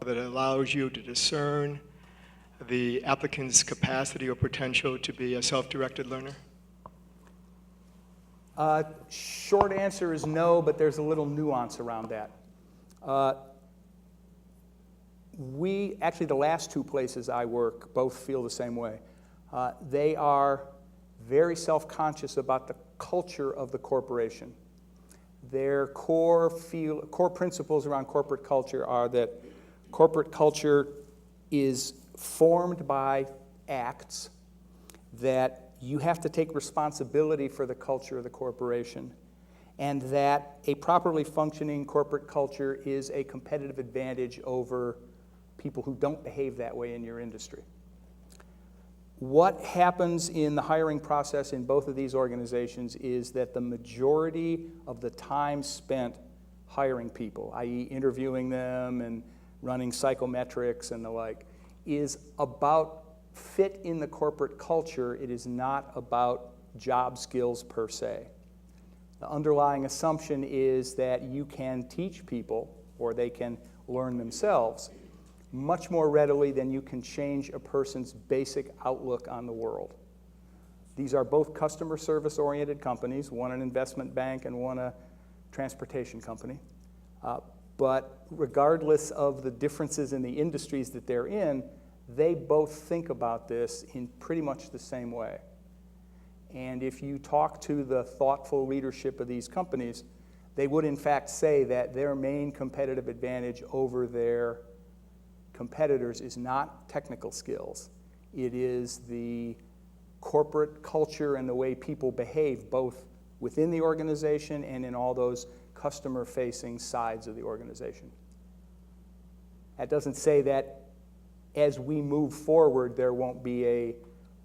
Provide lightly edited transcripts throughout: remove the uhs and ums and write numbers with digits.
that allows you to discern the applicant's capacity or potential to be a self-directed learner? Short answer is no, but there's a little nuance around that. Actually, the last two places I work both feel the same way. They are very self-conscious about the culture of the corporation. Their core principles around corporate culture are that corporate culture is formed by acts, that you have to take responsibility for the culture of the corporation, and that a properly functioning corporate culture is a competitive advantage over people who don't behave that way in your industry. What happens in the hiring process in both of these organizations is that the majority of the time spent hiring people, i.e. interviewing them and running psychometrics and the like, is about fit in the corporate culture. It is not about job skills per se. The underlying assumption is that you can teach people, or they can learn themselves, much more readily than you can change a person's basic outlook on the world. These are both customer service-oriented companies, one an investment bank and one a transportation company. But regardless of the differences in the industries that they're in, they both think about this in pretty much the same way. And if you talk to the thoughtful leadership of these companies, they would in fact say that their main competitive advantage over their competitors is not technical skills. It is the corporate culture and the way people behave both within the organization and in all those customer-facing sides of the organization. That doesn't say that as we move forward, there won't be a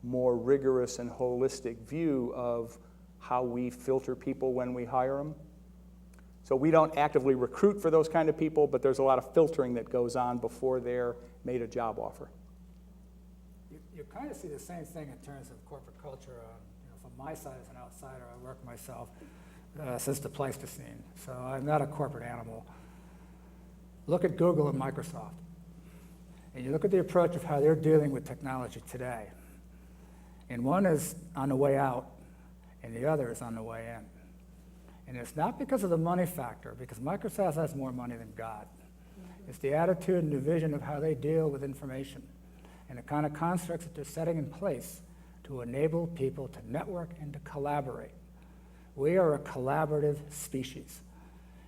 more rigorous and holistic view of how we filter people when we hire them. So we don't actively recruit for those kind of people, but there's a lot of filtering that goes on before they're made a job offer. You kind of see the same thing in terms of corporate culture. From my side as an outsider, I work myself since the Pleistocene, so I'm not a corporate animal. Look at Google and Microsoft, and you look at the approach of how they're dealing with technology today. And one is on the way out, and the other is on the way in. And it's not because of the money factor, because Microsoft has more money than God. It's the attitude and the vision of how they deal with information and the kind of constructs that they're setting in place to enable people to network and to collaborate. We are a collaborative species.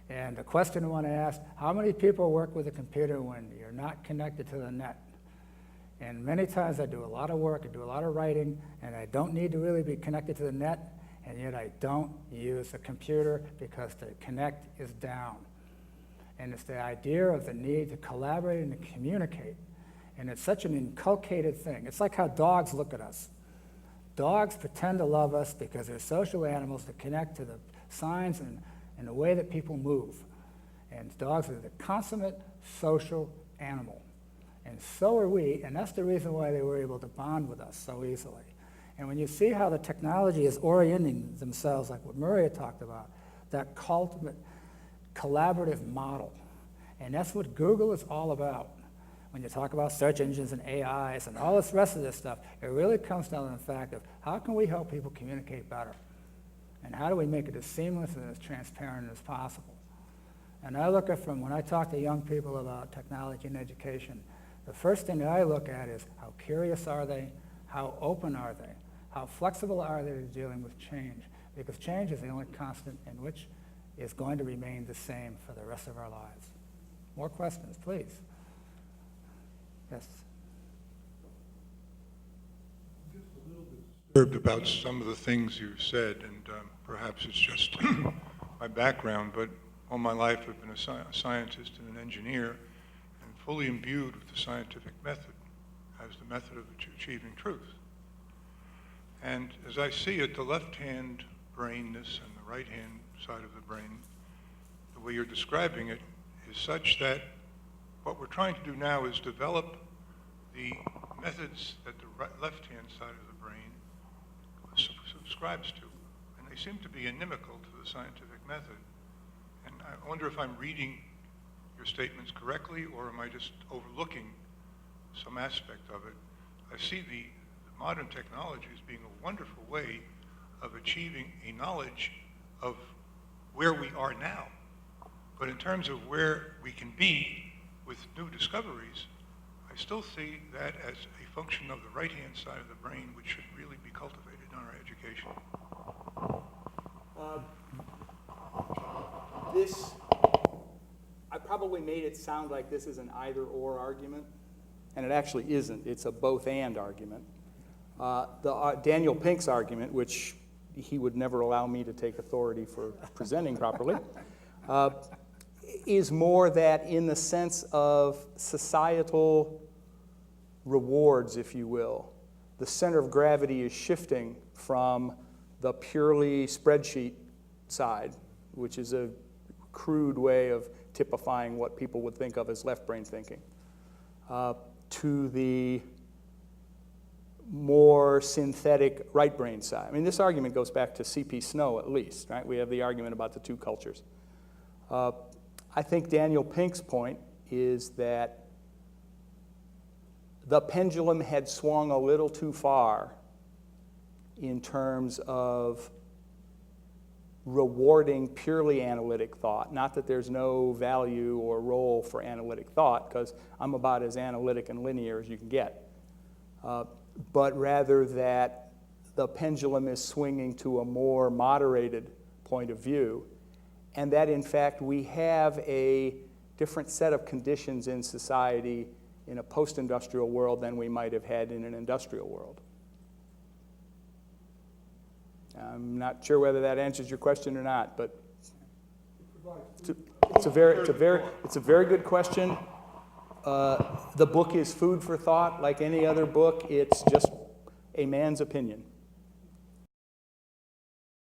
And the question I want to ask, how many people work with a computer when you're not connected to the net? And many times I do a lot of work, I do a lot of writing, and I don't need to really be connected to the net, and yet I don't use a computer because the connect is down. And it's the idea of the need to collaborate and to communicate. And it's such an inculcated thing. It's like how dogs look at us. Dogs pretend to love us because they're social animals that connect to the signs and the way that people move. And dogs are the consummate social animal. And so are we, and that's the reason why they were able to bond with us so easily. And when you see how the technology is orienting themselves, like what Murray had talked about, that ultimate collaborative model, and that's what Google is all about. When you talk about search engines and AIs and all this rest of this stuff, it really comes down to the fact of how can we help people communicate better? And how do we make it as seamless and as transparent as possible? And I look at from when I talk to young people about technology and education, the first thing that I look at is how curious are they, how open are they, how flexible are they to dealing with change? Because change is the only constant in which is going to remain the same for the rest of our lives. More questions, please. Yes. I'm just a little bit disturbed about some of the things you said, and perhaps it's just my background, but all my life I've been a scientist and an engineer, and fully imbued with the scientific method as the method of achieving truth. And as I see it, the left-hand brainness and the right-hand side of the brain, the way you're describing it, is such that what we're trying to do now is develop the methods that the left-hand side of the brain subscribes to. And they seem to be inimical to the scientific method. And I wonder if I'm reading your statements correctly, or am I just overlooking some aspect of it? I see the modern technology as being a wonderful way of achieving a knowledge of where we are now. But in terms of where we can be with new discoveries, I still see that as a function of the right-hand side of the brain, which should really be cultivated in our education. I probably made it sound like this is an either-or argument, and it actually isn't. It's a both-and argument. Daniel Pink's argument, which he would never allow me to take authority for presenting properly, is more that in the sense of societal rewards, if you will, the center of gravity is shifting from the purely spreadsheet side, which is a crude way of typifying what people would think of as left brain thinking, to the more synthetic right brain side. I mean, this argument goes back to C.P. Snow at least, right? We have the argument about the two cultures. I think Daniel Pink's point is that the pendulum had swung a little too far in terms of rewarding purely analytic thought. Not that there's no value or role for analytic thought, because I'm about as analytic and linear as you can get. But rather that the pendulum is swinging to a more moderated point of view, and that in fact we have a different set of conditions in society in a post-industrial world than we might have had in an industrial world. I'm not sure whether that answers your question or not, but it's a very good question. The book is food for thought. Like any other book, it's just a man's opinion.